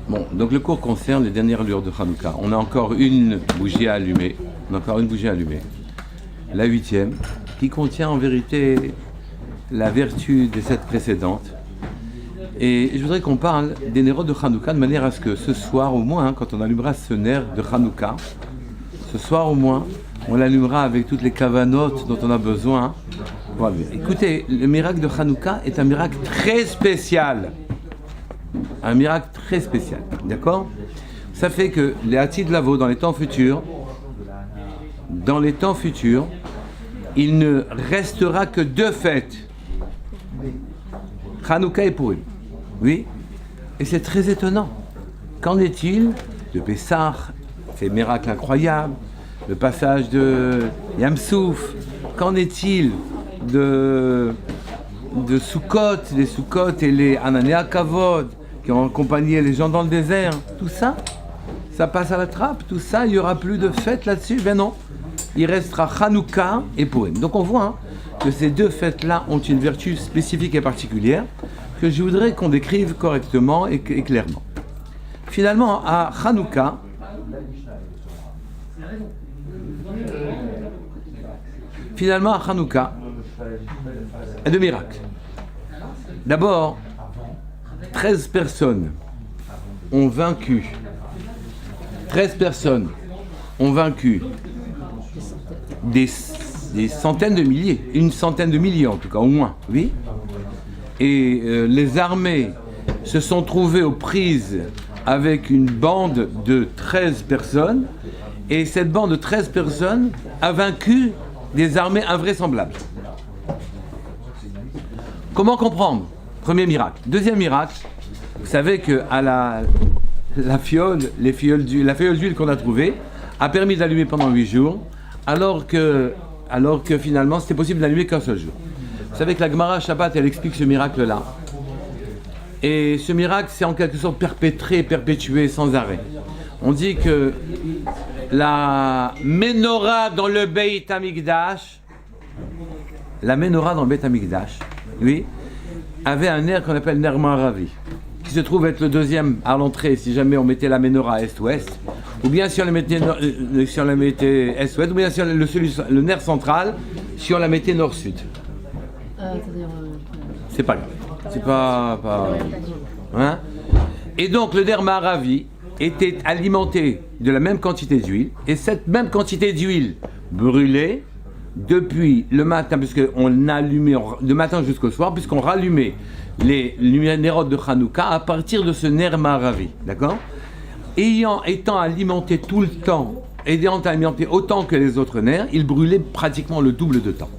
Bon, donc le cours concerne les dernières lueurs de Hanouka. On a encore une bougie à allumer. La 8e, qui contient en vérité la vertu des 7 précédentes. Et je voudrais qu'on parle des nérodes de Hanouka de manière à ce que ce soir au moins, quand on allumera ce nerf de Hanouka, ce soir au moins, on l'allumera avec toutes les kavanotes dont on a besoin. Voilà. Écoutez, le miracle de Hanouka est un miracle très spécial. Un miracle très spécial, d'accord? Ça fait que les Hatid Lavo, dans les temps futurs, il ne restera que 2 fêtes. Hanouka et Purim. Oui? Et c'est très étonnant. Qu'en est-il de Pessah, ces miracles incroyables, le passage de Yam Souf? Qu'en est-il de Sukkot, les Sukkot et les Ananéa Kavod qui ont accompagné les gens dans le désert? Tout ça, ça passe à la trappe. Tout ça, il n'y aura plus de fête là-dessus. Ben non, il restera Hanouka et Purim. Donc on voit que ces 2 fêtes-là ont une vertu spécifique et particulière que je voudrais qu'on décrive correctement et clairement. Finalement, à Hanouka, il y a 2 miracles. D'abord, 13 personnes ont vaincu. 13 personnes ont vaincu des centaines de milliers, une centaine de milliers en tout cas, au moins, oui. Et les armées se sont trouvées aux prises avec une bande de 13 personnes, et cette bande de 13 personnes a vaincu des armées invraisemblables. Comment comprendre? Premier miracle. Deuxième miracle, vous savez que à la fiole d'huile qu'on a trouvée a permis d'allumer pendant 8 jours, alors que finalement c'était possible d'allumer qu'un seul jour. Vous savez que la Gemara Shabbat, elle explique ce miracle-là. Et ce miracle, c'est en quelque sorte perpétué sans arrêt. On dit que la menorah dans le Beit Hamikdash, oui, avait un nerf qu'on appelle nerf Maravi, qui se trouve être le deuxième à l'entrée si jamais on mettait la menorah est-ouest, ou bien si on la mettait est-ouest, ou bien si le nerf central si on la mettait nord-sud. C'est pas grave. C'est pas hein? Et donc le nerf Maravi était alimenté de la même quantité d'huile, et cette même quantité d'huile brûlait depuis le matin, puisqu'on allumait de matin jusqu'au soir, puisqu'on rallumait les nérodes de Hanouka à partir de ce nerf Maravi, d'accord? Étant alimenté tout le temps, ayant alimenté autant que les autres nerfs, il brûlait pratiquement le double de temps.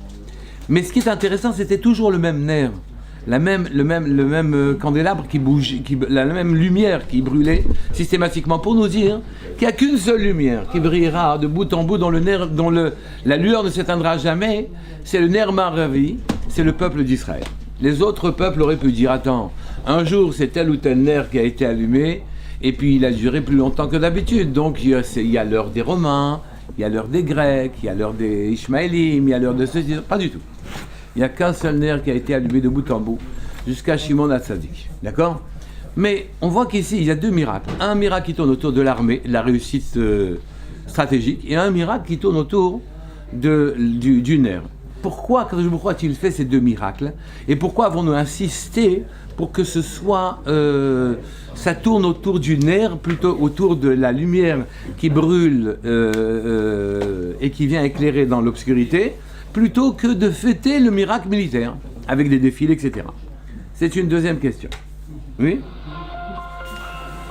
Mais ce qui est intéressant, c'était toujours le même nerf, le même candélabre qui bougeait, la même lumière qui brûlait systématiquement, pour nous dire qu'il n'y a qu'une seule lumière qui brillera de bout en bout dont la lueur ne s'éteindra jamais. C'est le nerf Maravi, c'est le peuple d'Israël. Les autres peuples auraient pu dire, attends, un jour c'est tel ou tel nerf qui a été allumé, et puis il a duré plus longtemps que d'habitude. Donc il y a l'heure des Romains, il y a l'heure des Grecs, il y a l'heure des Ishmaélim, il y a l'heure de ceci, pas du tout. Il n'y a qu'un seul nerf qui a été allumé de bout en bout, jusqu'à Shimon HaTzadik. D'accord? Mais on voit qu'ici, il y a 2 miracles. Un miracle qui tourne autour de l'armée, de la réussite stratégique, et un miracle qui tourne autour du nerf. Pourquoi a-t-il fait ces 2 miracles? Et pourquoi avons-nous insisté pour que ce soit... ça tourne autour du nerf, plutôt autour de la lumière qui brûle et qui vient éclairer dans l'obscurité, plutôt que de fêter le miracle militaire, avec des défilés, etc. C'est une deuxième question. Oui?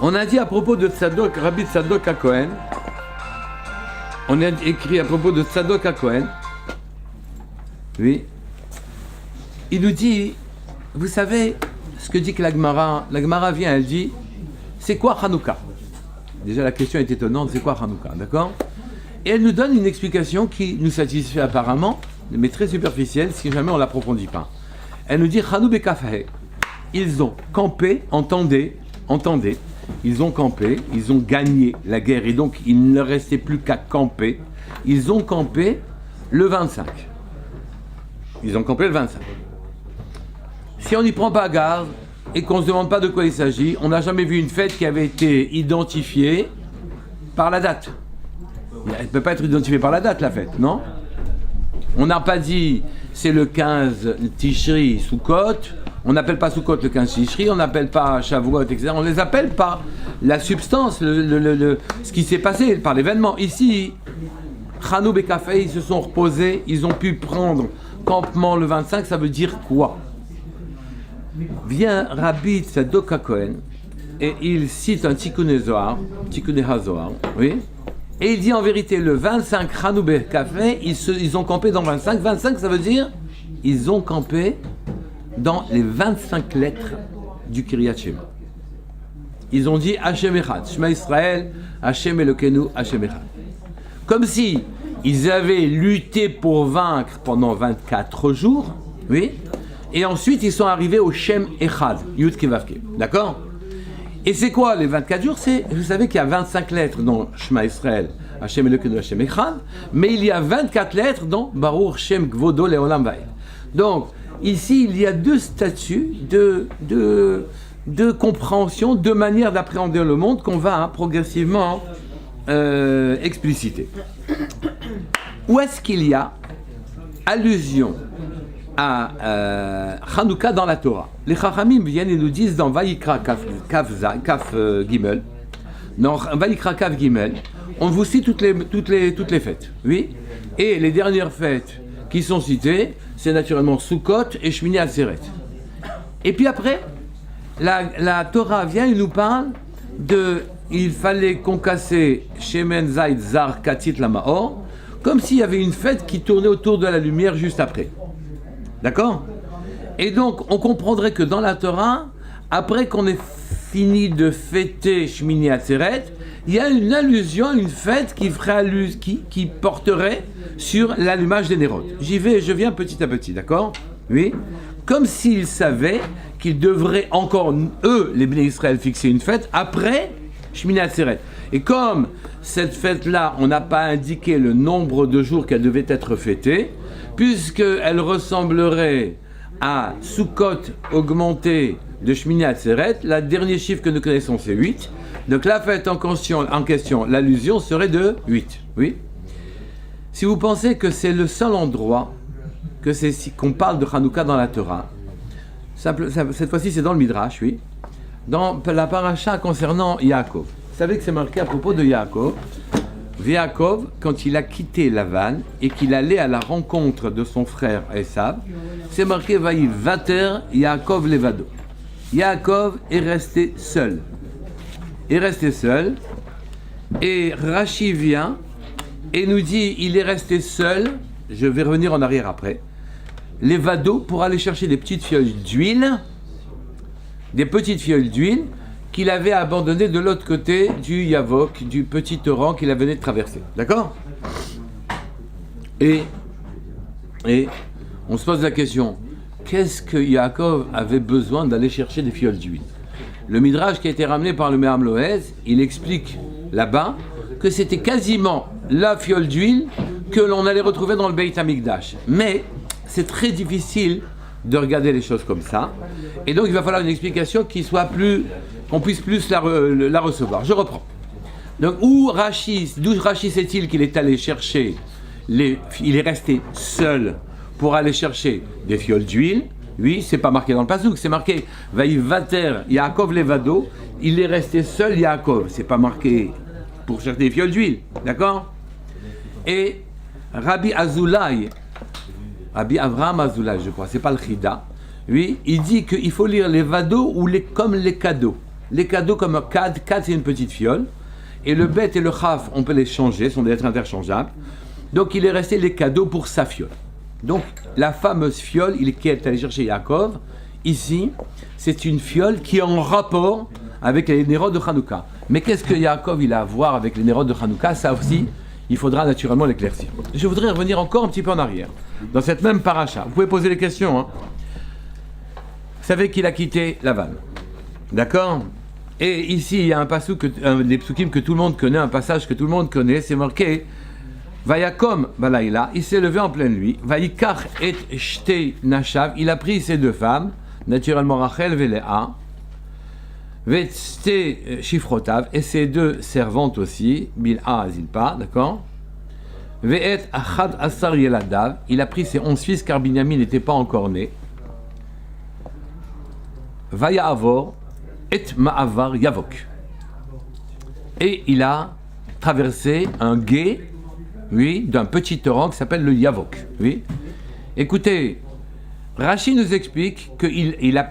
On a dit à propos de Tzadok, Rabbi Tzadok HaKohen, on a écrit à propos de Tzadok HaKohen, oui, il nous dit, vous savez ce que dit que la Gemara vient, elle dit, c'est quoi Hanouka? Déjà la question est étonnante, c'est quoi Hanouka, d'accord? Et elle nous donne une explication qui nous satisfait apparemment, mais très superficielle si jamais on ne l'approfondit pas. Elle nous dit Chanou Bekafahe. Ils ont campé, entendez, ils ont campé, ils ont gagné la guerre et donc il ne restait plus qu'à camper. Ils ont campé le 25. Si on n'y prend pas garde, et qu'on ne se demande pas de quoi il s'agit. On n'a jamais vu une fête qui avait été identifiée par la date. Elle ne peut pas être identifiée par la date, la fête, non? On n'a pas dit c'est le 15 Tishri Sukkot, on n'appelle pas Sukkot le 15 Tishri, on n'appelle pas Shavuot, etc. On ne les appelle par la substance, ce qui s'est passé par l'événement. Ici, Chanou et Kafé, ils se sont reposés, ils ont pu prendre campement le 25, ça veut dire quoi? Vient Rabbi Tzadok HaKohen et il cite un Tikkuné HaZohar, oui, et il dit en vérité le 25 Chanou et Kafé, ils ont campé dans 25. 25, ça veut dire ils ont campé dans les 25 lettres du Kiryat Shema. Ils ont dit Hashem Echad, Shema Israël, Hashem Elokeinu, Hashem Echad. Comme si ils avaient lutté pour vaincre pendant 24 jours, oui, et ensuite ils sont arrivés au Shem Echad, Yud Kevavke, d'accord? Et c'est quoi les 24 jours? Vous savez qu'il y a 25 lettres dans Shema Israël, Hashem Elokeinu, Hashem Echad, mais il y a 24 lettres dans Baruch Shem Gvodo Leolam Vaed. Donc, ici, il y a deux statuts de compréhension, deux manières d'appréhender le monde qu'on va progressivement expliciter. Où est-ce qu'il y a allusion à Hanouka dans la Torah? Les Chachamim viennent et nous disent dans Vayikra Kaf Gimel, dans Vayikra Kaf Gimel, on vous cite toutes les fêtes, oui, et les dernières fêtes qui sont citées, c'est naturellement Sukkot et Shmini Atzeret. Et puis après, la Torah vient et nous parle il fallait concasser Shemen Zayt Zar Katit Lamaor, comme s'il y avait une fête qui tournait autour de la lumière juste après. D'accord? Et donc, on comprendrait que dans la Torah, après qu'on ait fini de fêter Shmini Atzeret, il y a une allusion, une fête qui porterait sur l'allumage des Nérot. Je viens petit à petit, d'accord? Oui. Comme s'ils savaient qu'ils devraient encore, eux, les Bnei Israël, fixer une fête après Shmini Atzeret. Et comme cette fête-là, on n'a pas indiqué le nombre de jours qu'elle devait être fêtée, puisqu'elle ressemblerait à Sukkot augmenté de Shmini Atzeret, le dernier chiffre que nous connaissons, c'est 8. Donc la fête en question, l'allusion serait de 8. Oui. Si vous pensez que c'est le seul endroit qu'on parle de Hanouka dans la Torah, cette fois-ci c'est dans le Midrash, oui, dans la paracha concernant Yaakov. Vous savez que c'est marqué à propos de Yaakov. Yaakov, quand il a quitté Lavan et qu'il allait à la rencontre de son frère Esav, c'est marqué Vayivater Yaakov Levado. Yaakov est resté seul. Et Rashi vient et nous dit il est resté seul, je vais revenir en arrière après, Levado, pour aller chercher des petites fioles d'huile qu'il avait abandonnées de l'autre côté du Yavok, du petit torrent qu'il venait de traverser. D'accord? Et on se pose la question, qu'est-ce que Yaakov avait besoin d'aller chercher des fioles d'huile? Le Midrash qui a été ramené par le Me'am Loez, il explique là-bas que c'était quasiment la fiole d'huile que l'on allait retrouver dans le Beit HaMikdash. Mais c'est très difficile de regarder les choses comme ça. Et donc il va falloir une explication qu'on puisse plus la recevoir. Je reprends. Donc d'où Rashi sait-il qu'il est allé chercher il est resté seul pour aller chercher des fioles d'huile? Oui, c'est pas marqué dans le pasouk, c'est marqué Vayivater Yaakov Levado, il est resté seul Yaakov, c'est pas marqué pour chercher des fioles d'huile, d'accord? Et Rabbi Avraham Azoulay, je crois, c'est pas le Chida, oui, il dit qu'il faut lire les Vado ou comme les cadeaux. Les cadeaux comme un kad c'est une petite fiole, et le bet et le chaf, on peut les changer, sont des lettres interchangeables, donc il est resté les cadeaux pour sa fiole. Donc, la fameuse fiole qui est allé chercher Yaakov, ici, c'est une fiole qui est en rapport avec les Nérot de Hanouka. Mais qu'est-ce que Yaakov il a à voir avec les Nérot de Hanouka? Ça aussi, il faudra naturellement l'éclaircir. Je voudrais revenir encore un petit peu en arrière, dans cette même paracha. Vous pouvez poser les questions. Hein. Vous savez qu'il a quitté Lavan. D'accord? Et ici, il y a un des psukim que tout le monde connaît, un passage que tout le monde connaît, c'est marqué Vayakom Balaïla, il s'est levé en pleine nuit. Vayikach et Shtei Nashav, il a pris ses deux femmes, naturellement Rachel Véléa, Vetsté Shifrotav, et ses deux servantes aussi, Bilha et Zilpa, d'accord? Ve'et Achad Asar Yeladav, il a pris ses 11 fils car Binyamin n'était pas encore né. Vaya Avor, et Ma'avar Yavok. Et il a traversé un gué, oui, d'un petit torrent qui s'appelle le Yavok, oui. Écoutez, Rashi nous explique qu'il a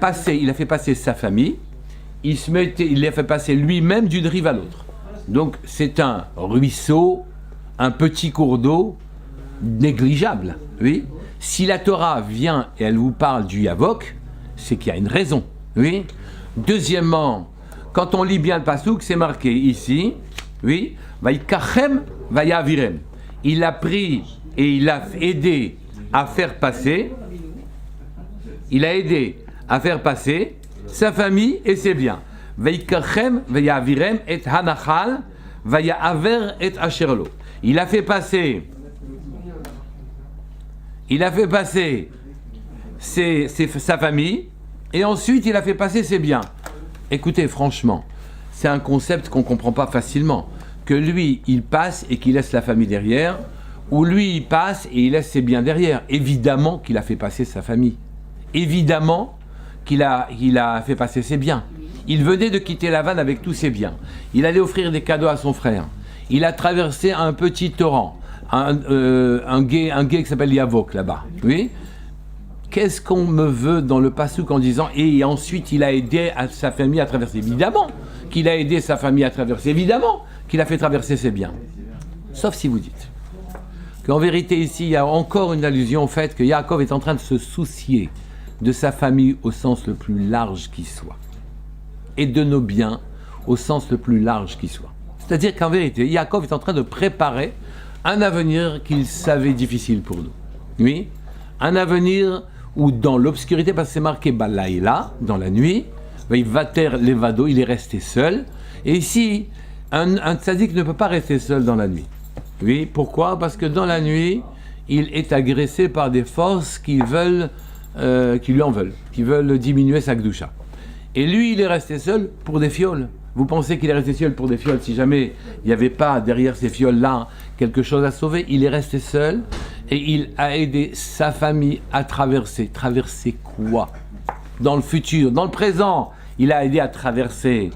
fait passer sa famille, il l'a fait passer lui-même d'une rive à l'autre. Donc c'est un ruisseau, un petit cours d'eau négligeable, oui. Si la Torah vient et elle vous parle du Yavok, c'est qu'il y a une raison, oui. Deuxièmement, quand on lit bien le pasouk, c'est marqué ici, oui, Vaïkachem, Vaïavirem. Il a pris et il a aidé à faire passer, sa famille et ses biens. Vaïkachem, Vaïavirem, et Hanachal, Vaïaver, et Asherlo. Il a fait passer sa famille et ensuite il a fait passer ses biens. Écoutez, franchement, c'est un concept qu'on ne comprend pas facilement. Que lui, il passe et qu'il laisse la famille derrière, ou lui, il passe et il laisse ses biens derrière. Évidemment qu'il a fait passer sa famille. Évidemment qu'il a fait passer ses biens. Il venait de quitter la vanne avec tous ses biens. Il allait offrir des cadeaux à son frère. Il a traversé un petit torrent, un gué qui s'appelle Yavok là-bas. Oui. Qu'est-ce qu'on me veut dans le pasouk en disant et ensuite il a aidé sa famille à traverser? Évidemment qu'il a aidé sa famille à traverser. Évidemment qu'il a fait traverser ses biens. Sauf si vous dites qu'en vérité ici il y a encore une allusion au fait que Yaakov est en train de se soucier de sa famille au sens le plus large qui soit et de nos biens au sens le plus large qui soit. C'est-à-dire qu'en vérité Yaakov est en train de préparer un avenir qu'il savait difficile pour nous. Oui, un avenir où dans l'obscurité, parce que c'est marqué Balaïla, dans la nuit, il va taire l'évado, il est resté seul. Et ici, un tzaddik ne peut pas rester seul dans la nuit. Oui, pourquoi? Parce que dans la nuit, il est agressé par des forces qui lui en veulent, qui veulent diminuer sa gdoucha. Et lui, il est resté seul pour des fioles. Vous pensez qu'il est resté seul pour des fioles si jamais il n'y avait pas derrière ces fioles-là quelque chose à sauver? Il est resté seul et il a aidé sa famille à traverser. Traverser quoi? Dans le futur, dans le présent, il a aidé à traverser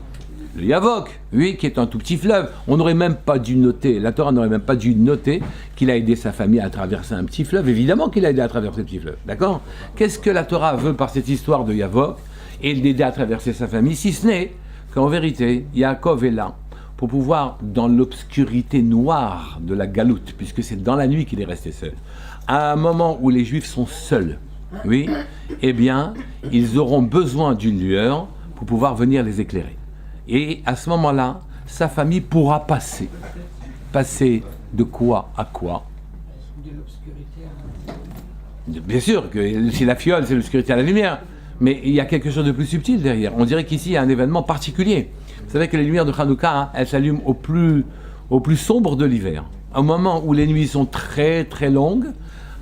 le Yavok, oui, qui est un tout petit fleuve. On n'aurait même pas dû noter, la Torah n'aurait même pas dû noter qu'il a aidé sa famille à traverser un petit fleuve. Évidemment qu'il a aidé à traverser le petit fleuve, d'accord? Qu'est-ce que la Torah veut par cette histoire de Yavok et d'aider à traverser sa famille, si ce n'est qu'en vérité, Yaakov est là pour pouvoir, dans l'obscurité noire de la galoute, puisque c'est dans la nuit qu'il est resté seul, à un moment où les Juifs sont seuls, oui, eh bien, ils auront besoin d'une lueur pour pouvoir venir les éclairer. Et à ce moment-là, sa famille pourra passer. Passer de quoi à quoi? De l'obscurité à la... Bien sûr que c'est la fiole, c'est l'obscurité à la lumière. Mais il y a quelque chose de plus subtil derrière. On dirait qu'ici, il y a un événement particulier. Vous savez que les lumières de Hanouka, elles s'allument au plus sombre de l'hiver. Au moment où les nuits sont très très longues,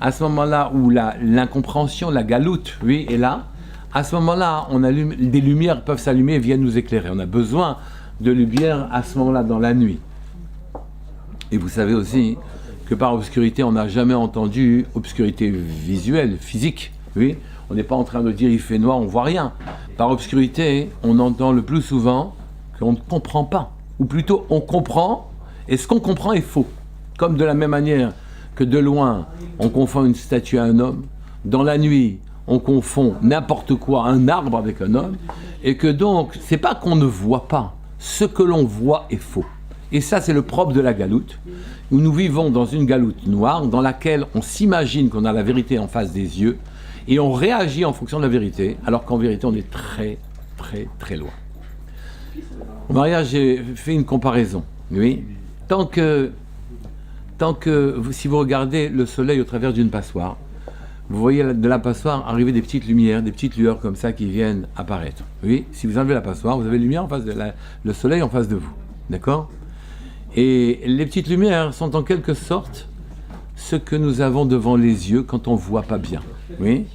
à ce moment-là où l'incompréhension, la galoute, oui, est là, à ce moment-là, des lumières peuvent s'allumer et viennent nous éclairer. On a besoin de lumière à ce moment-là, dans la nuit. Et vous savez aussi que par obscurité, on n'a jamais entendu obscurité visuelle, physique, oui. On n'est pas en train de dire il fait noir, on ne voit rien. Par obscurité, on entend le plus souvent qu'on ne comprend pas. Ou plutôt, on comprend, et ce qu'on comprend est faux. Comme de la même manière que de loin, on confond une statue à un homme. Dans la nuit, on confond n'importe quoi, un arbre avec un homme. Et que donc, c'est pas qu'on ne voit pas. Ce que l'on voit est faux. Et ça, c'est le propre de la galoute. Où nous vivons dans une galoute noire, dans laquelle on s'imagine qu'on a la vérité en face des yeux, et on réagit en fonction de la vérité, alors qu'en vérité, on est très, très, très loin. Au mariage, j'ai fait une comparaison. Oui. Tant que si vous regardez le soleil au travers d'une passoire, vous voyez de la passoire arriver des petites lumières, des petites lueurs comme ça qui viennent apparaître. Oui. Si vous enlevez la passoire, vous avez la lumière en face le soleil en face de vous. D'accord? Et les petites lumières sont en quelque sorte ce que nous avons devant les yeux quand on ne voit pas bien. Oui.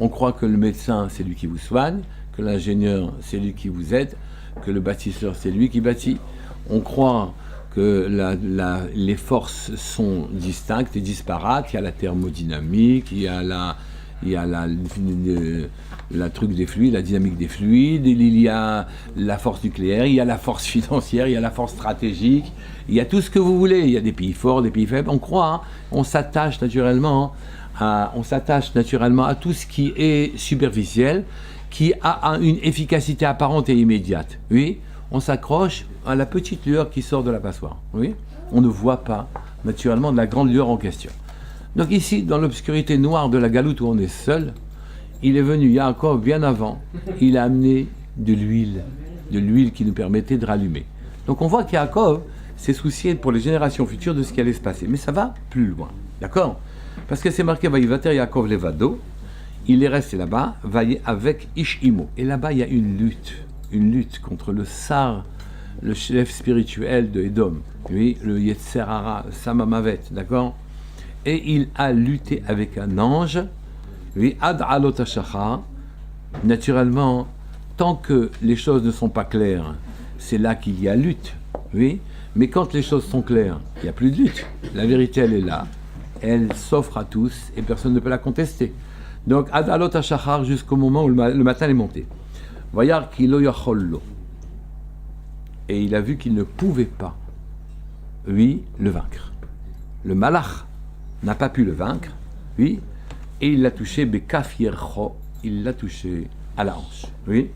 On croit que le médecin, c'est lui qui vous soigne, que l'ingénieur, c'est lui qui vous aide, que le bâtisseur, c'est lui qui bâtit. On croit que les forces sont distinctes et disparates. Il y a la thermodynamique, il y a la truc des fluides, la dynamique des fluides, il y a la force nucléaire, il y a la force financière, il y a la force stratégique, il y a tout ce que vous voulez. Il y a des pays forts, des pays faibles. On croit, on s'attache naturellement à tout ce qui est superficiel, qui a une efficacité apparente et immédiate. Oui, on s'accroche à la petite lueur qui sort de la passoire. Oui, on ne voit pas naturellement de la grande lueur en question. Donc ici, dans l'obscurité noire de la galoute où on est seul, il est venu Yaakov bien avant, il a amené de l'huile qui nous permettait de rallumer. Donc on voit qu'Yaakov s'est soucié pour les générations futures de ce qui allait se passer. Mais ça va plus loin, d'accord? Parce que c'est marqué Vayivater Yaakov Levado, il est resté là-bas, avec Ishimo. Et là-bas, il y a une lutte contre le Sar, le chef spirituel de Édom, oui, le Yetzer Hara, Samamavet, d'accord? Et il a lutté avec un ange, oui, Ad Alot HaShachar. Naturellement, tant que les choses ne sont pas claires, c'est là qu'il y a lutte, oui. Mais quand les choses sont claires, il n'y a plus de lutte. La vérité, elle est là. Elle s'offre à tous et personne ne peut la contester. Donc, Ad Alot HaShachar, jusqu'au moment où le matin est monté. Vayar ki lo yachol lo. Et il a vu qu'il ne pouvait pas, oui, le vaincre. Le malach n'a pas pu le vaincre, oui, et il l'a touché, bekaf yercho, il l'a touché à la hanche, oui.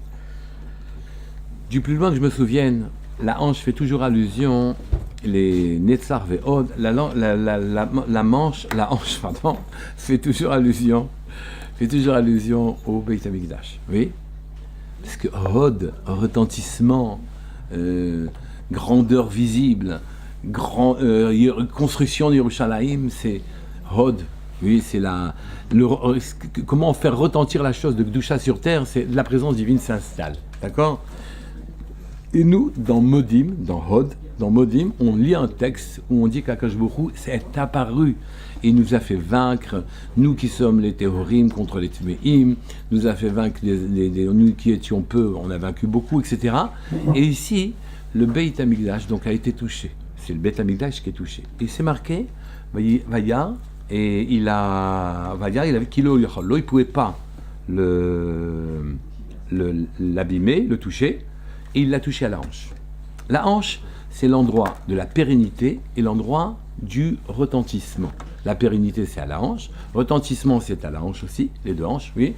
Du plus loin que je me souvienne, la hanche fait toujours allusion, les Netzar ve'od, la hanche, fait toujours allusion au Beit HaMikdash, oui. Parce que Hod, retentissement, grandeur visible, construction de Yerushalayim, c'est Hod, oui, c'est comment faire retentir la chose de Gdusha sur terre, c'est la présence divine s'installe, d'accord? Et nous, dans Modim, dans Hod, dans Modim, on lit un texte où on dit qu'Akadosh Baruch Hu s'est apparu et nous a fait vaincre, nous qui sommes les Théorim contre les Tméim, nous a fait vaincre nous qui étions peu, on a vaincu beaucoup, etc. Et ici, le Beit HaMikdash donc a été touché. C'est le Beit HaMikdash qui est touché. Et c'est marqué, Vaya, et il avait Kilo Yacholo, il ne pouvait pas l'abîmer, le toucher, et il l'a touché à la hanche. La hanche, c'est l'endroit de la pérennité et l'endroit du retentissement. La pérennité, c'est à la hanche. Retentissement, c'est à la hanche aussi, les deux hanches, oui.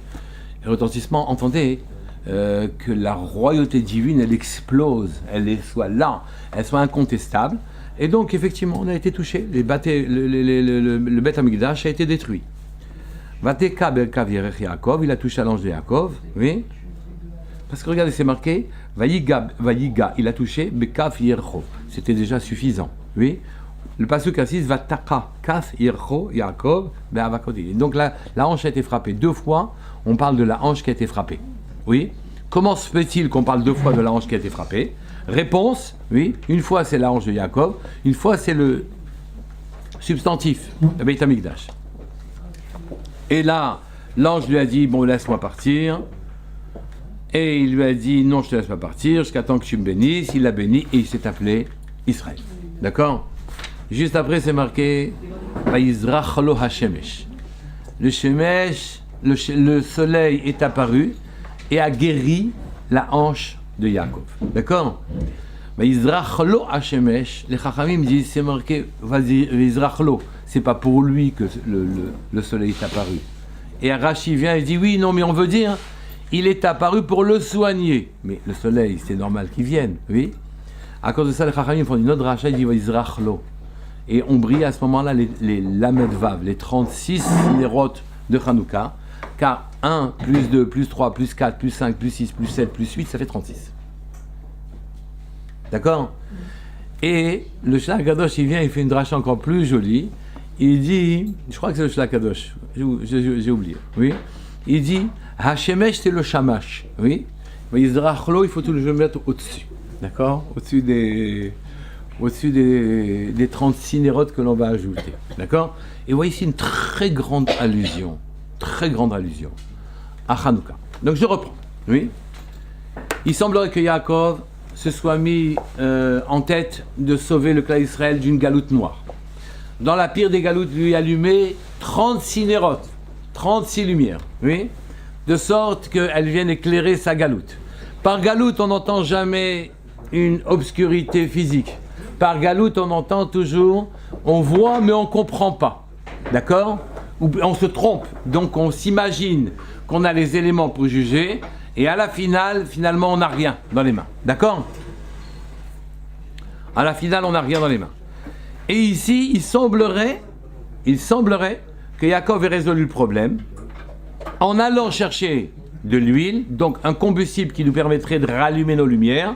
Et retentissement, entendez que la royauté divine, elle explose, soit là, elle soit incontestable. Et donc, effectivement, on a été touché. Le Beit HaMikdash a été détruit. Vateka berkav yerech Yaakov, il a touché à l'ange de Yaakov, oui. Parce que regardez, c'est marqué, Vayiga, il a touché, Bekaf Yercho. C'était déjà suffisant, oui. Le pasuk assiste, Vataka, Kaf Yercho, Yaakov, Be'avakodi. Donc la hanche a été frappée deux fois, on parle de la hanche qui a été frappée, oui. Comment se fait-il qu'on parle deux fois de la hanche qui a été frappée? Réponse, oui, une fois c'est la hanche de Yaakov, une fois c'est le substantif, le Beit HaMikdash. Et là, l'ange lui a dit, bon, laisse-moi partir. Et il lui a dit, non, je te laisse pas partir, jusqu'à temps que tu me bénisses. Il l'a béni et il s'est appelé Israël. D'accord? Juste après, c'est marqué, Vayizrach lo hashemesh. Le shemesh, le soleil est apparu et a guéri la hanche de Yaakov. D'accord? Vayizrach lo hashemesh. Les chachamim disent, c'est marqué, Vayizrach lo. C'est pas pour lui que le soleil est apparu. Et Rashi vient et dit, oui, non, mais on veut dire, il est apparu pour le soigner. Mais le soleil, c'est normal qu'il vienne, oui. À cause de ça, les Chachamim font une autre rachat, ils disent Vayizrach lo. Et on brille à ce moment-là les Lamed Vav, les 36 nérotes de Hanouka, car 1, plus 2, plus 3, plus 4, plus 5, plus 6, plus 7, plus 8, ça fait 36. D'accord? Et le Shlach Kadosh, il vient, il fait une dracha encore plus jolie. Il dit, je crois que c'est le Shlach Kadosh, j'ai oublié, oui. Il dit, Hashemesh, c'est le Shamash, oui. Vayizrachlo, il faut tout le mettre au-dessus, d'accord? Au-dessus des 36 nérotes que l'on va ajouter, d'accord? Et vous voyez ici une très grande allusion à Hanouka. Donc je reprends. Oui. Il semblerait que Yaakov se soit mis en tête de sauver le clan Israël d'une galoute noire. Dans la pire des galoutes, lui allumait 36 nérotes, 36 lumières, oui, de sorte qu'elles viennent éclairer sa galoute. Par galoute, on n'entend jamais une obscurité physique. Par galoute, on entend toujours, on voit mais on ne comprend pas. D'accord ? Ou on se trompe, donc on s'imagine qu'on a les éléments pour juger, et à la finale, finalement, on n'a rien dans les mains. D'accord ? À la finale, on n'a rien dans les mains. Et ici, il semblerait que Yaakov ait résolu le problème en allant chercher de l'huile, donc un combustible qui nous permettrait de rallumer nos lumières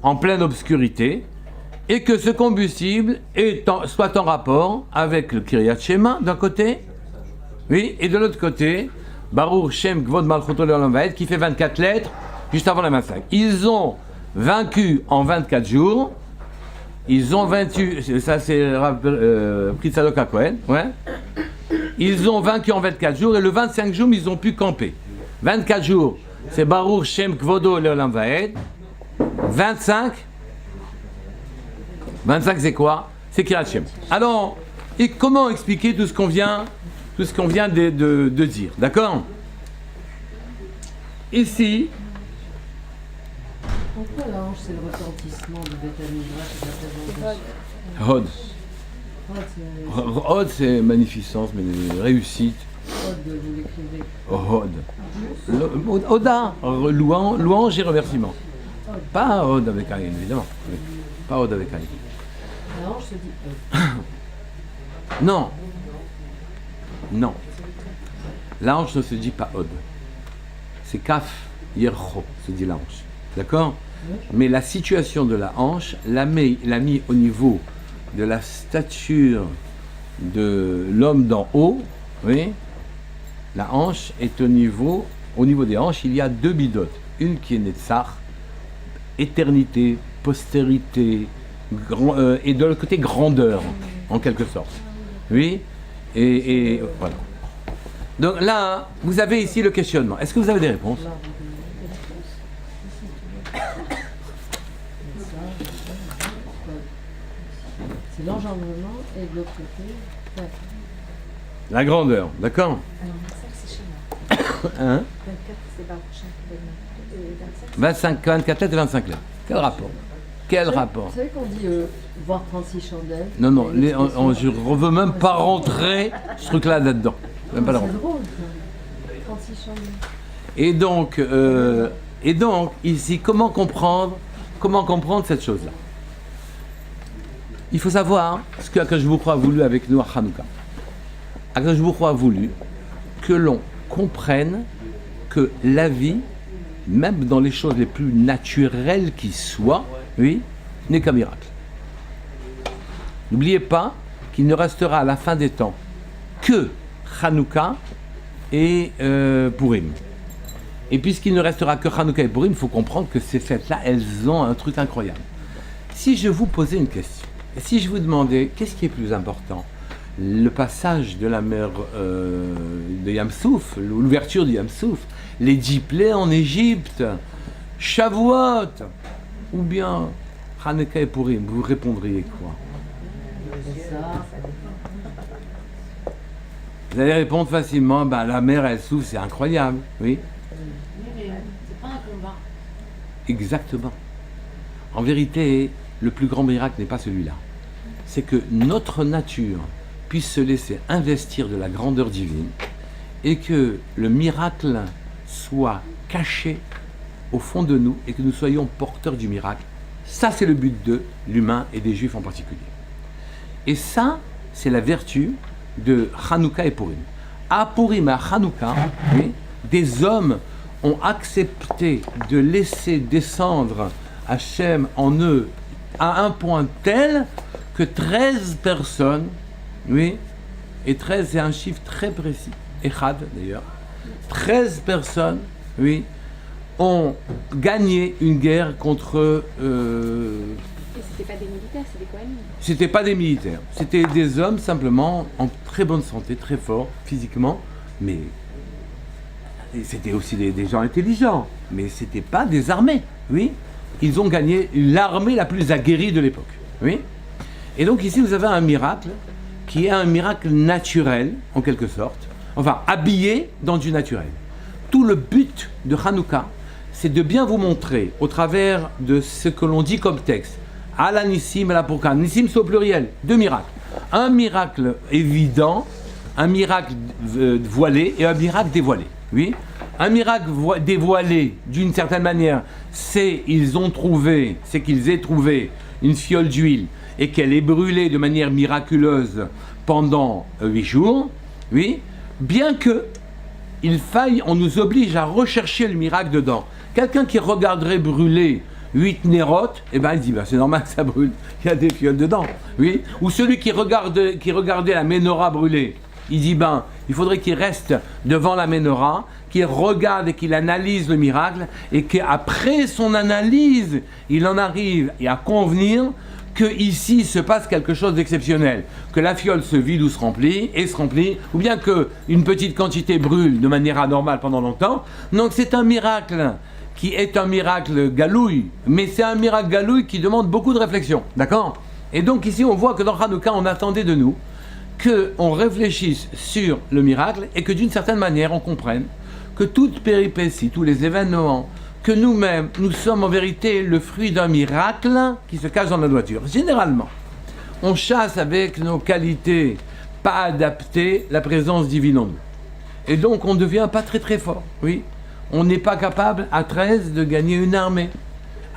en pleine obscurité, et que ce combustible soit en rapport avec le Kiryat Shema d'un côté, oui, et de l'autre côté, Baruch Shem Kvod Malchuto Le'olam Va'ed, qui fait 24 lettres juste avant la massacre. Ils ont vaincu en 24 jours. Ils ont vaincu, ça c'est Prit Sadok HaKohen, ouais. Ils ont vaincu en 24 jours et le 25 jours ils ont pu camper. 24 jours, c'est Baruch Shem Kvodo Le'olam Va'ed. 25 c'est quoi? C'est Kiryat Shem. Alors, et comment expliquer tout ce qu'on vient de dire, d'accord? Ici, pourquoi la hanche, c'est le retentissement de Beth Amikdash et de la présence Hod. Hod, c'est magnificence, mais réussite. Hod, vous l'écrivez. Hod. Oda, louange et remerciement. Pas Hod avec Aïn, évidemment. Pas Hod avec Aïn. La hanche se dit Hod. Non. La hanche ne se dit pas Hod. C'est Kaf Yercho, se dit la hanche. D'accord ? Mais la situation de la hanche l'a mis au niveau de la stature de l'homme d'en haut. Oui. La hanche est au niveau des hanches, il y a deux bidotes. Une qui est Netzach, éternité, postérité, et de l'autre côté grandeur, en quelque sorte. Oui. Et voilà. Donc là, vous avez ici le questionnement. Est-ce que vous avez des réponses ? C'est l'engendrement et de l'autre côté, la grandeur, d'accord ? Alors, 25, c'est chez moi. Hein ? 24, c'est pas le prochain qui donne. Et 24 lettres et 25 lettres. Quel rapport ? Quel rapport ? Vous savez qu'on dit voir 36 chandelles. Non, je ne veux même pas rentrer ce truc-là là-dedans. Même pas la C'est rentrer. drôle, ça. 36 chandelles. Et donc, ici, comment comprendre cette chose-là ? Il faut savoir ce que Akadosh Baruch Hu a voulu avec nous à Hanouka. Akadosh Baruch Hu a voulu que l'on comprenne que la vie, même dans les choses les plus naturelles qui soient, oui, n'est qu'un miracle. N'oubliez pas qu'il ne restera à la fin des temps que Hanouka et Purim. Et puisqu'il ne restera que Hanouka et Purim, il faut comprendre que ces fêtes-là, elles ont un truc incroyable. Si je vous posais une question, si je vous demandais qu'est-ce qui est plus important, le passage de la mer de Yam Souf, l'ouverture du Yam Souf, les 10 plaies en Égypte, Shavuot, ou bien Hanouka et Purim, vous répondriez quoi? Vous allez répondre facilement, la mer elle souffle, c'est incroyable, oui. c'est pas un combat. Exactement. En vérité, le plus grand miracle n'est pas celui-là. C'est que notre nature puisse se laisser investir de la grandeur divine et que le miracle soit caché au fond de nous et que nous soyons porteurs du miracle. Ça, c'est le but de l'humain et des juifs en particulier. Et ça, c'est la vertu de Hanouka et Purim. À Purim et à Hanouka, oui, des hommes ont accepté de laisser descendre Hachem en eux à un point tel que 13 personnes, oui, et 13 c'est un chiffre très précis, Echad d'ailleurs, 13 personnes, oui, ont gagné une guerre contre... Et c'était pas des militaires, c'était quoi? C'était pas des militaires, c'était des hommes simplement en très bonne santé, très forts physiquement, mais et c'était aussi des gens intelligents, mais ce n'étaient pas des armées, oui. Ils ont gagné l'armée la plus aguerrie de l'époque, oui. Et donc ici, vous avez un miracle qui est un miracle naturel, en quelque sorte, enfin, habillé dans du naturel. Tout le but de Hanouka, c'est de bien vous montrer, au travers de ce que l'on dit comme texte, Ala Nissim et la Pourka. Nissim, c'est au pluriel, deux miracles. Un miracle évident, un miracle voilé et un miracle dévoilé. Oui. Un miracle dévoilé, d'une certaine manière, c'est qu'ils aient trouvé une fiole d'huile et qu'elle est brûlée de manière miraculeuse pendant 8 jours. Oui. Bien que il faille, on nous oblige à rechercher le miracle dedans. Quelqu'un qui regarderait brûler 8 nérotes, eh ben il dit, c'est normal que ça brûle, il y a des fioles dedans. Oui. Ou celui qui regardait la menorah brûler, il dit, il faudrait qu'il reste devant la menorah, qu'il regarde et qu'il analyse le miracle, et qu'après son analyse, il en arrive à convenir qu'ici se passe quelque chose d'exceptionnel, que la fiole se vide ou se remplit, ou bien qu'une petite quantité brûle de manière anormale pendant longtemps. Donc c'est un miracle qui est un miracle galouille, mais c'est un miracle galouille qui demande beaucoup de réflexion, d'accord? Et donc ici on voit que dans Hanouka on attendait de nous qu'on réfléchisse sur le miracle et que d'une certaine manière on comprenne que toute péripétie, tous les événements, que nous-mêmes, nous sommes en vérité le fruit d'un miracle qui se cache dans notre voiture. Généralement, on chasse avec nos qualités pas adaptées la présence divine en nous. Et donc, on ne devient pas très très fort. Oui, on n'est pas capable à 13 de gagner une armée.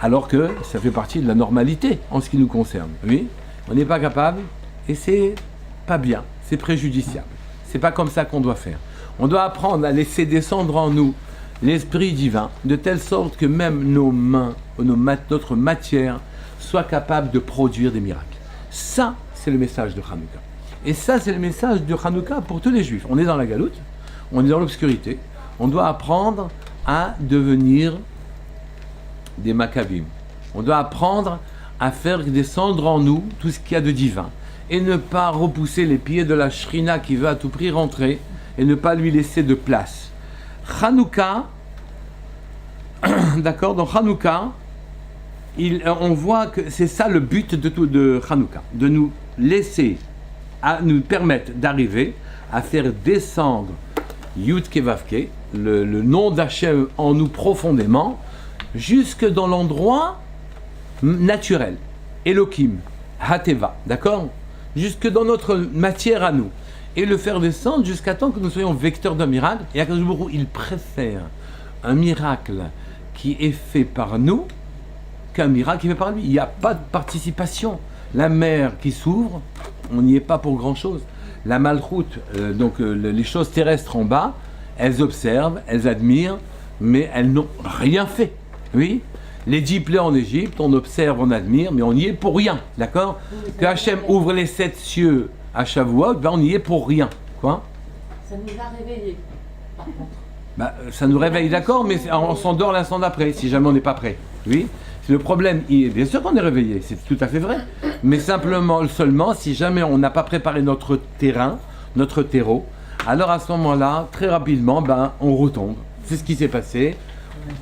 Alors que ça fait partie de la normalité en ce qui nous concerne. Oui, on n'est pas capable et c'est pas bien, c'est préjudiciable. C'est pas comme ça qu'on doit faire. On doit apprendre à laisser descendre en nous l'Esprit divin, de telle sorte que même nos mains, notre matière, soit capable de produire des miracles. Ça, c'est le message de Hanouka. Et ça, c'est le message de Hanouka pour tous les Juifs. On est dans la galoute, on est dans l'obscurité, on doit apprendre à devenir des Maccabim. On doit apprendre à faire descendre en nous tout ce qu'il y a de divin. Et ne pas repousser les pieds de la Shrina qui veut à tout prix rentrer, et ne pas lui laisser de place. Hanouka, d'accord, dans Hanouka, on voit que c'est ça le but de Hanouka, de nous laisser, à nous permettre d'arriver à faire descendre Yud Kevavke, le nom d'Hachem en nous profondément, jusque dans l'endroit naturel, Elohim, Hateva, d'accord, jusque dans notre matière à nous. Et le faire descendre jusqu'à temps que nous soyons vecteurs d'un miracle. Et Akadosh Baruch Hu, il préfère un miracle qui est fait par nous qu'un miracle qui est fait par lui. Il n'y a pas de participation. La mer qui s'ouvre, on n'y est pas pour grand-chose. La malchoute, les choses terrestres en bas, elles observent, elles admirent, mais elles n'ont rien fait. Oui. Les 10 plaies en Égypte, on observe, on admire, mais on n'y est pour rien. D'accord? Que Hachem ouvre les 7 cieux à Shavuot, on y est pour rien. Quoi? Ça nous a réveillés, par contre. Ça nous réveille, d'accord, mais on s'endort l'instant d'après, si jamais on n'est pas prêt. Oui. Le problème, bien sûr qu'on est réveillé, c'est tout à fait vrai. Mais seulement, si jamais on n'a pas préparé notre terrain, notre terreau, alors à ce moment-là, très rapidement, on retombe. C'est ce qui s'est passé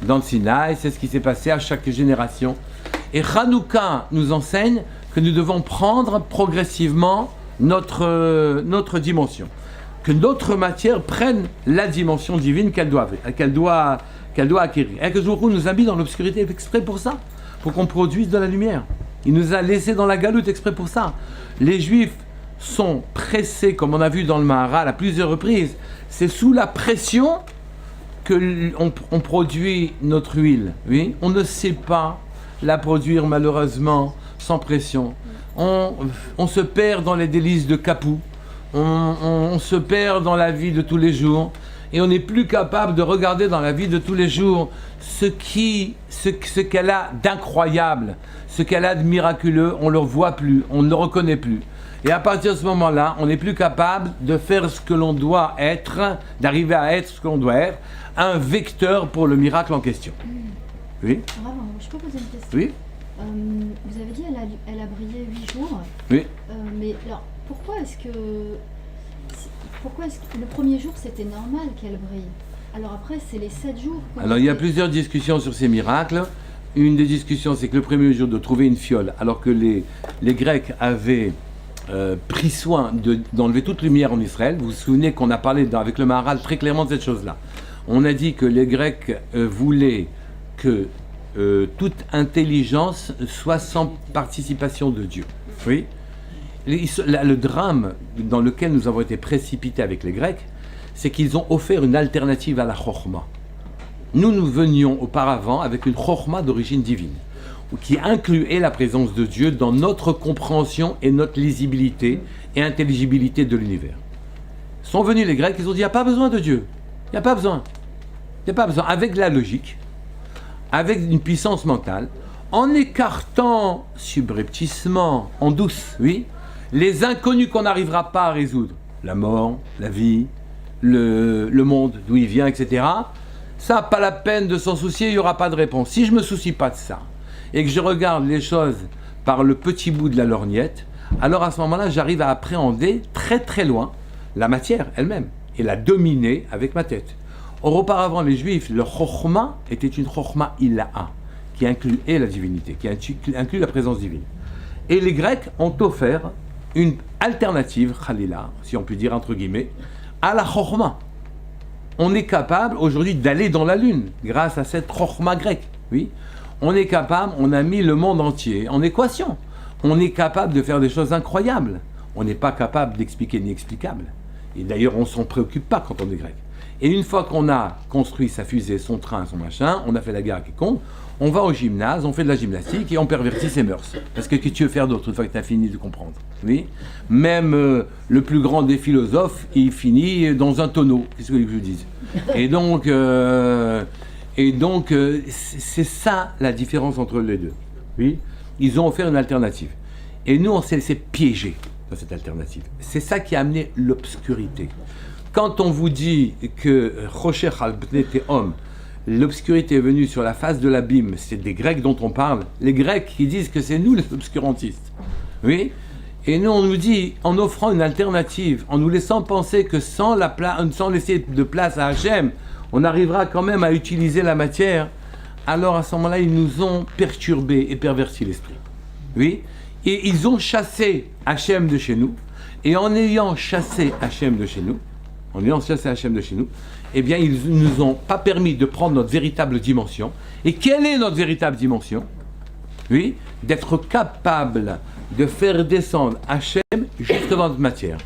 dans le Sinaï, c'est ce qui s'est passé à chaque génération. Et Hanouka nous enseigne que nous devons prendre progressivement notre dimension, que notre matière prenne la dimension divine qu'elle doit acquérir. Et que Jourou nous a mis dans l'obscurité exprès pour ça, pour qu'on produise de la lumière. Il nous a laissé dans la galoute exprès pour ça. Les Juifs sont pressés, comme on a vu dans le Maharal à plusieurs reprises, c'est sous la pression qu'on produit notre huile. Oui? On ne sait pas la produire malheureusement sans pression. On se perd dans les délices de Capou, on se perd dans la vie de tous les jours, et on n'est plus capable de regarder dans la vie de tous les jours ce qu'elle a d'incroyable, ce qu'elle a de miraculeux. On ne le voit plus, on ne le reconnaît plus. Et à partir de ce moment-là, on n'est plus capable de faire ce que l'on doit être, d'arriver à être ce que l'on doit être, un vecteur pour le miracle en question. Oui? Vraiment, je peux poser une question? Oui? Vous avez dit elle a brillé 8 jours. Oui. Mais alors, pourquoi est-ce que le premier jour c'était normal qu'elle brille? Alors après, c'est les 7 jours. Alors il y a plusieurs discussions sur ces miracles. Une des discussions, c'est que le premier jour de trouver une fiole, alors que les Grecs avaient pris soin d'enlever toute lumière en Israël. Vous vous souvenez qu'on a parlé avec le Maharal très clairement de cette chose-là. On a dit que les Grecs voulaient que toute intelligence soit sans participation de Dieu. Oui. Le drame dans lequel nous avons été précipités avec les Grecs, c'est qu'ils ont offert une alternative à la chokhma. Nous venions auparavant avec une chokhma d'origine divine, qui incluait la présence de Dieu dans notre compréhension et notre lisibilité et intelligibilité de l'univers. Sont venus les Grecs, ils ont dit, il n'y a pas besoin de Dieu. Il n'y a pas besoin. Il n'y a pas besoin. Avec la logique, avec une puissance mentale, en écartant subrepticement, en douce, oui, les inconnus qu'on n'arrivera pas à résoudre, la mort, la vie, le monde, d'où il vient, etc., ça, pas la peine de s'en soucier, il n'y aura pas de réponse. Si je ne me soucie pas de ça, et que je regarde les choses par le petit bout de la lorgnette, alors à ce moment-là, j'arrive à appréhender très très loin la matière elle-même, et la dominer avec ma tête. Or, auparavant, les Juifs, leur chokhma était une chokhma ilaha, qui incluait la divinité, qui inclut la présence divine. Et les Grecs ont offert une alternative, khalila, si on peut dire entre guillemets, à la chokhma. On est capable aujourd'hui d'aller dans la Lune, grâce à cette chokhma grecque, oui. On est capable, on a mis le monde entier en équation. On est capable de faire des choses incroyables. On n'est pas capable d'expliquer l'inexplicable. Et d'ailleurs, on ne s'en préoccupe pas quand on est grec. Et une fois qu'on a construit sa fusée, son train, son machin, on a fait la guerre à quiconque, on va au gymnase, on fait de la gymnastique et on pervertit ses mœurs. Parce que qu'est-ce que tu veux faire d'autre une fois que tu as fini de comprendre, oui. Même le plus grand des philosophes, il finit dans un tonneau. Qu'est-ce que je vous dis? Et donc, c'est ça la différence entre les deux. Oui, ils ont offert une alternative. Et nous, on s'est laissé piéger dans cette alternative. C'est ça qui a amené l'obscurité. Quand on vous dit que Rocher al-Bnei Tehom, l'obscurité est venue sur la face de l'abîme, c'est des Grecs dont on parle, les Grecs qui disent que c'est nous les obscurantistes. Oui. Et nous, on nous dit, en offrant une alternative, en nous laissant penser que sans laisser de place à Hachem, on arrivera quand même à utiliser la matière, alors à ce moment-là, ils nous ont perturbés et perverti l'esprit. Oui. Et ils ont chassé Hachem de chez nous, et en ayant chassé Hachem de chez nous, eh bien, ils ne nous ont pas permis de prendre notre véritable dimension. Et quelle est notre véritable dimension? Oui, d'être capable de faire descendre Hachem jusque dans notre matière.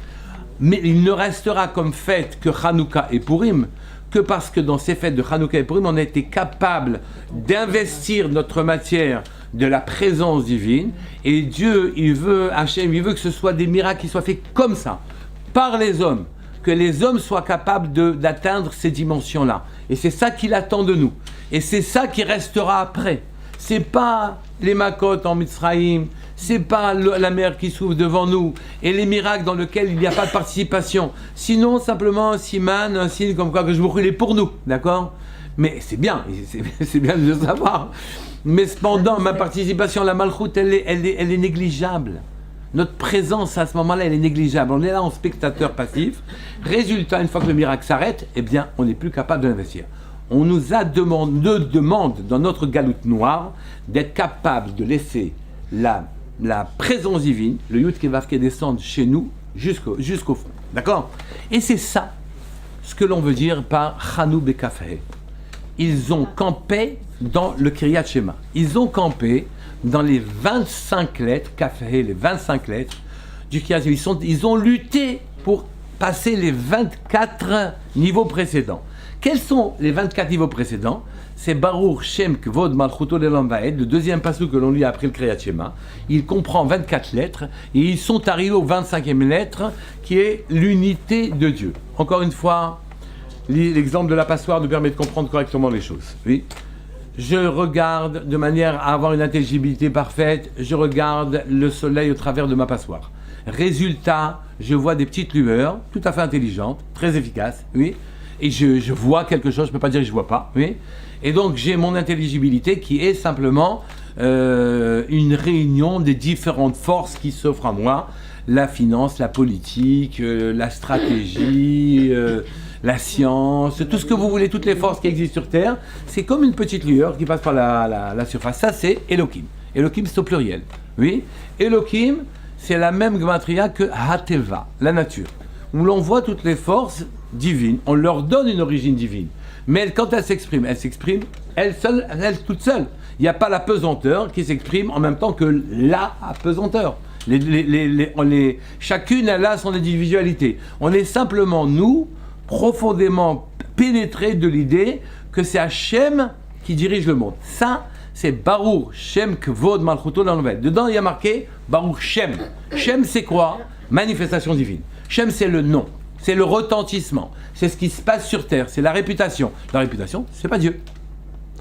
Mais il ne restera comme fête que Hanouka et Purim, que parce que dans ces fêtes de Hanouka et Purim, on a été capable d'investir notre matière de la présence divine. Et Dieu, Hachem, il veut que ce soit des miracles qui soient faits comme ça, par les hommes. Que les hommes soient capables d'atteindre ces dimensions-là. Et c'est ça qu'il attend de nous. Et c'est ça qui restera après. C'est pas les makotes en Mitzrayim, c'est pas la mer qui s'ouvre devant nous, et les miracles dans lesquels il n'y a pas de participation. Sinon, simplement un siman, un signe comme quoi que je vous brûlais pour nous, d'accord? Mais c'est bien, c'est bien de le savoir. Mais cependant, ma participation à la Malchoute, elle est négligeable. Notre présence à ce moment-là, elle est négligeable. On est là en spectateur passif. Résultat, une fois que le miracle s'arrête, eh bien, on n'est plus capable de l'investir. On nous demande dans notre galoute noire d'être capable de laisser la présence divine, le Yud Kevav qui descendre chez nous jusqu'au fond. D'accord? Et c'est ça ce que l'on veut dire par Chanou Bekafé. Ils ont campé dans le Kriyat Shema. Ils ont campé dans les 25 lettres, Kafé, les 25 lettres du Kriyat Shema. Ils ont lutté pour passer les 24 niveaux précédents. Quels sont les 24 niveaux précédents? C'est Baruch Shem Kvod Malchuto Le'olam Va'ed, le deuxième passage que l'on lit après le Kriyat Shema. Il comprend 24 lettres et ils sont arrivés au 25e lettre qui est l'unité de Dieu. Encore une fois, l'exemple de la passoire nous permet de comprendre correctement les choses. Oui. Je regarde de manière à avoir une intelligibilité parfaite, je regarde le soleil au travers de ma passoire. Résultat, je vois des petites lueurs, tout à fait intelligentes, très efficaces, oui. Et je vois quelque chose, je ne peux pas dire que je ne vois pas, oui. Et donc j'ai mon intelligibilité qui est simplement une réunion des différentes forces qui s'offrent à moi, la finance, la politique, la stratégie, la science, tout ce que vous voulez, toutes les forces qui existent sur Terre, c'est comme une petite lueur qui passe par la surface. Ça, c'est Elohim. Elohim, c'est au pluriel. Oui. Elohim, c'est la même gematria que Hateva, la nature, où l'on voit toutes les forces divines. On leur donne une origine divine. Mais quand elles s'expriment elles toutes seules. Il n'y a pas la pesanteur qui s'exprime en même temps que la pesanteur. Chacune, elle a son individualité. On est simplement, nous, profondément pénétrés de l'idée que c'est Hachem qui dirige le monde. Ça, c'est Baruch Shem Kvod Malchuto dans le Vêt. Dedans, il y a marqué Baruch Shem. Shem, c'est quoi? Manifestation divine. Shem, c'est le nom. C'est le retentissement. C'est ce qui se passe sur Terre. C'est la réputation. La réputation, c'est pas Dieu.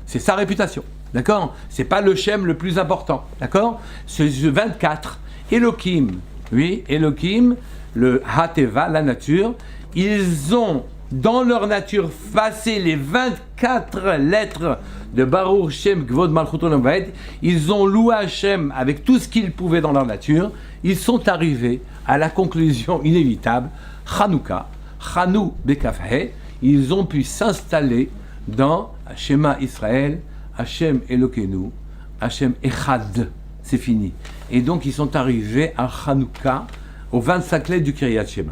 C'est sa réputation. D'accord? C'est pas le Shem le plus important. D'accord? C'est 24. Elohim. Oui, Elohim, le Hateva, la nature. Ils ont, dans leur nature, passé les 24 lettres de Baruch Shem Kvod Malchuto Lamed. Ils ont loué Hachem avec tout ce qu'ils pouvaient dans leur nature. Ils sont arrivés à la conclusion inévitable, Hanouka, Chanou Bekafhe, ils ont pu s'installer dans Shema Israël, Hachem Elokeinu, Hachem Echad, c'est fini. Et donc ils sont arrivés à Hanouka, aux 25 lettres du Kiryat Shema.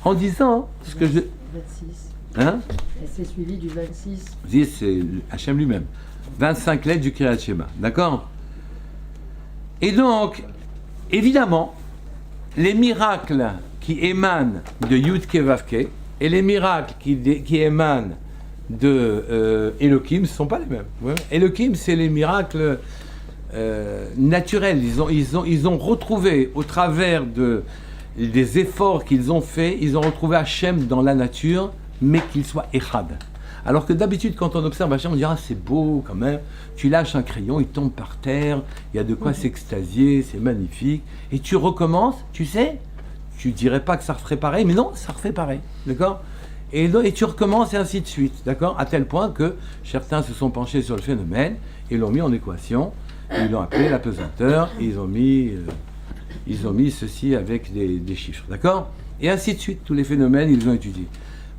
En disant ce que je... 26. Hein? Et c'est suivi du 26. C'est Hachem lui-même. 25 lettres du Kiryat Shema, d'accord? Et donc, évidemment, les miracles qui émanent de Yud-Ke Vav-Ke et les miracles qui émanent de Elohim ne sont pas les mêmes. Ouais. Elohim, c'est les miracles naturels. Ils ont retrouvé, au travers des efforts qu'ils ont faits, ils ont retrouvé Hachem dans la nature, mais qu'il soit Echad. Alors que d'habitude, quand on observe Hachem, on dit « Ah, c'est beau quand même, tu lâches un crayon, il tombe par terre, il y a de quoi s'extasier, c'est magnifique. » Et tu recommences, tu sais, tu dirais pas que ça referait pareil, mais non, ça refait pareil, d'accord? Et tu recommences et ainsi de suite, d'accord? À tel point que certains se sont penchés sur le phénomène et l'ont mis en équation, ils l'ont appelé la pesanteur, et ils ont mis ceci avec des chiffres, d'accord? Et ainsi de suite, tous les phénomènes, ils ont étudié.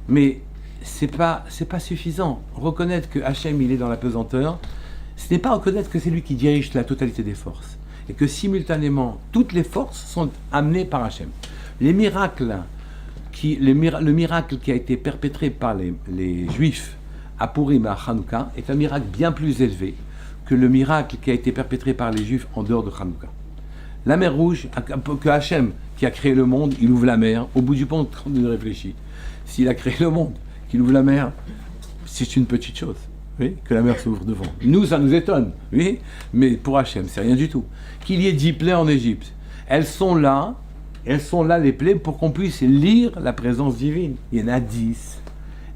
Mais c'est pas suffisant. Reconnaître que Hachem, il est dans la pesanteur, ce n'est pas reconnaître que c'est lui qui dirige la totalité des forces, et que simultanément, toutes les forces sont amenées par Hachem. Les miracles, le miracle qui a été perpétré par les Juifs à Purim et à Hanouka est un miracle bien plus élevé que le miracle qui a été perpétré par les Juifs en dehors de Hanouka. La mer Rouge, que Hachem, qui a créé le monde, il ouvre la mer. Au bout du pont, quand on réfléchit, s'il a créé le monde, qu'il ouvre la mer, c'est une petite chose, oui, que la mer s'ouvre devant. Nous, ça nous étonne, oui, mais pour Hachem, c'est rien du tout. Qu'il y ait 10 plaies en Égypte, elles sont là, les plaies, pour qu'on puisse lire la présence divine. Il y en a 10.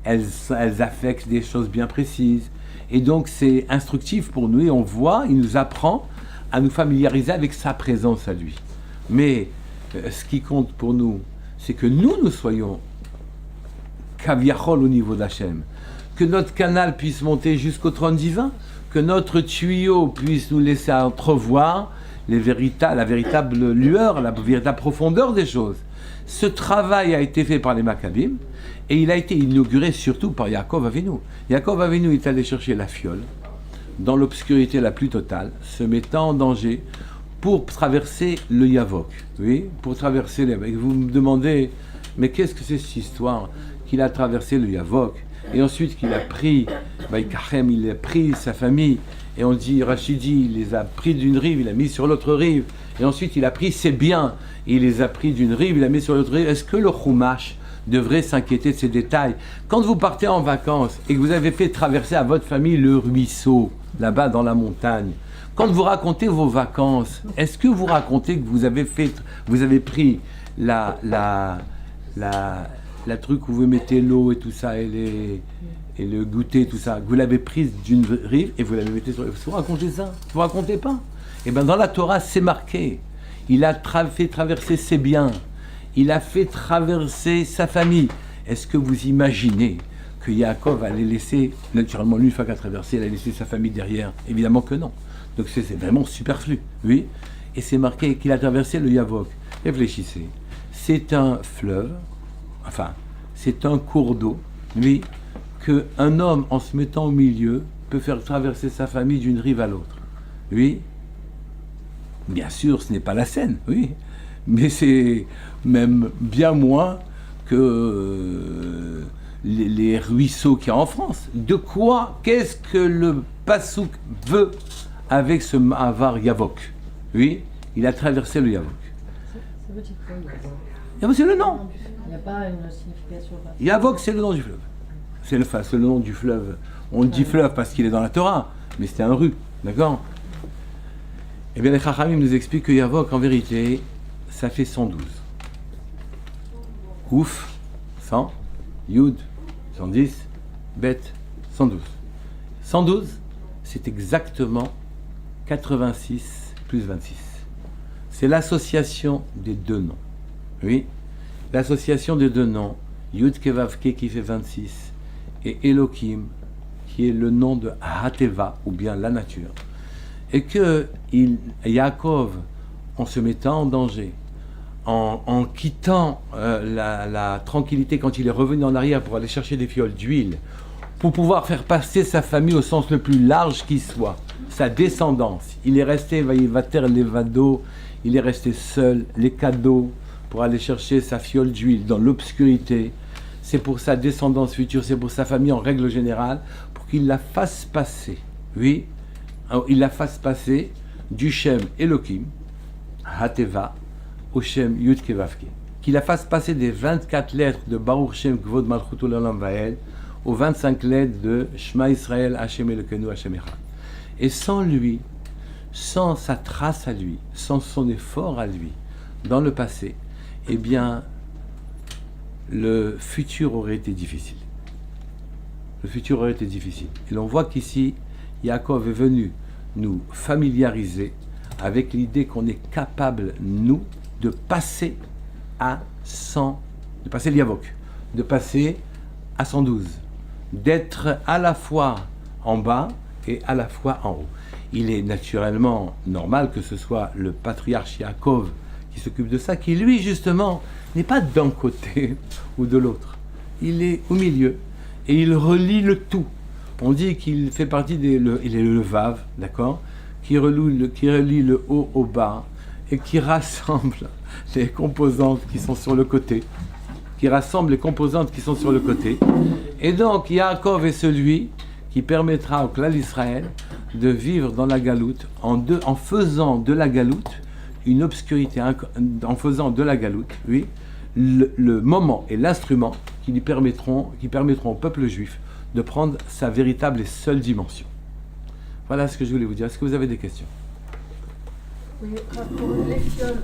Elles affectent des choses bien précises. Et donc, c'est instructif pour nous. Et on voit, il nous apprend à nous familiariser avec sa présence à lui. Mais ce qui compte pour nous, c'est que nous soyons kaviachol au niveau d'Hachem. Que notre canal puisse monter jusqu'au trône divin. Que notre tuyau puisse nous laisser entrevoir la véritable lueur, la véritable profondeur des choses. Ce travail a été fait par les Maccabim et il a été inauguré surtout par Yaakov Avinu. Yaakov Avinu est allé chercher la fiole dans l'obscurité la plus totale, se mettant en danger pour traverser le Yavok. Oui, pour traverser les... Vous me demandez, mais qu'est-ce que c'est cette histoire qu'il a traversé le Yavok et ensuite qu'il a pris, il a pris sa famille. Et on dit, Rachidi, il les a pris d'une rive, il a mis sur l'autre rive. Et ensuite, il a pris ses biens, et il les a pris d'une rive, il a mis sur l'autre rive. Est-ce que le Chumash devrait s'inquiéter de ces détails? Quand vous partez en vacances et que vous avez fait traverser à votre famille le ruisseau, là-bas dans la montagne, quand vous racontez vos vacances, est-ce que vous racontez que vous avez pris la truc où vous mettez l'eau et tout ça, et le goûter, tout ça, vous l'avez prise d'une rive et vous l'avez mettée sur... Vous racontez ça? Vous racontez pas? Eh bien, dans la Torah, c'est marqué. Il a fait traverser ses biens. Il a fait traverser sa famille. Est-ce que vous imaginez que Yaakov allait laisser, naturellement, lui, une fois qu'il a traversé, il a laissé sa famille derrière? Évidemment que non. Donc, c'est vraiment superflu. Oui. Et c'est marqué qu'il a traversé le Yavok. Réfléchissez. C'est un fleuve, enfin, c'est un cours d'eau, oui, qu'un homme, en se mettant au milieu, peut faire traverser sa famille d'une rive à l'autre. Oui. Bien sûr, ce n'est pas la Seine, oui, mais c'est même bien moins que les ruisseaux qu'il y a en France. De quoi, qu'est-ce que le Passouk veut avec ce Ma'avar Yavok? Oui, il a traversé le Yavok. Ça veut dire quoi, Yavok? Yavok, c'est le nom. Il n'y a pas une signification particulière. Yavok, c'est le nom du fleuve. C'est le nom du fleuve. On dit fleuve parce qu'il est dans la Torah, mais c'était un rue, d'accord? Eh bien, les Chachamim nous expliquent que Yavok, en vérité, ça fait 112. Ouf, 100, Yud, 110, Bet, 112. 112, c'est exactement 86 plus 26. C'est l'association des deux noms. Oui, l'association des deux noms, Yud Kevavke qui fait 26, et Elohim, qui est le nom de Hateva, ou bien la nature. Et que Yaakov, en se mettant en danger, en quittant la tranquillité quand il est revenu en arrière pour aller chercher des fioles d'huile, pour pouvoir faire passer sa famille au sens le plus large qui soit, sa descendance, il est resté, Vaïvater Levado, il est resté seul, les cadeaux, pour aller chercher sa fiole d'huile dans l'obscurité. C'est pour sa descendance future, c'est pour sa famille en règle générale, pour qu'il la fasse passer. Oui, il la fasse passer du Shem Elohim, Hateva, au Shem Yud Kevavke. Qu'il la fasse passer des 24 lettres de Baruch Shem Kvod Malchuto L'Olam Vael aux 25 lettres de Shema Israël, Hashem Elokeinu, Hashem Echad. Et sans lui, sans sa trace à lui, sans son effort à lui, dans le passé, eh bien, le futur aurait été difficile. Le futur aurait été difficile. Et l'on voit qu'ici, Yaakov est venu nous familiariser avec l'idée qu'on est capable, nous, de passer à 100, de passer le Yavok, de passer à 112, d'être à la fois en bas et à la fois en haut. Il est naturellement normal que ce soit le patriarche Yaakov qui s'occupe de ça, qui lui, justement, n'est pas d'un côté ou de l'autre. Il est au milieu et il relie le tout. On dit qu'il fait partie il est le Vav, d'accord, qui relie le haut au bas et qui rassemble les composantes qui sont sur le côté. Et donc, Yaakov est celui qui permettra au clan d'Israël de vivre dans la galoute en faisant de la galoute une obscurité, en faisant de la galoute, oui, le moment et l'instrument qui permettront au peuple juif de prendre sa véritable et seule dimension. Voilà ce que je voulais vous dire. Est-ce que vous avez des questions? Oui, pour les fioles,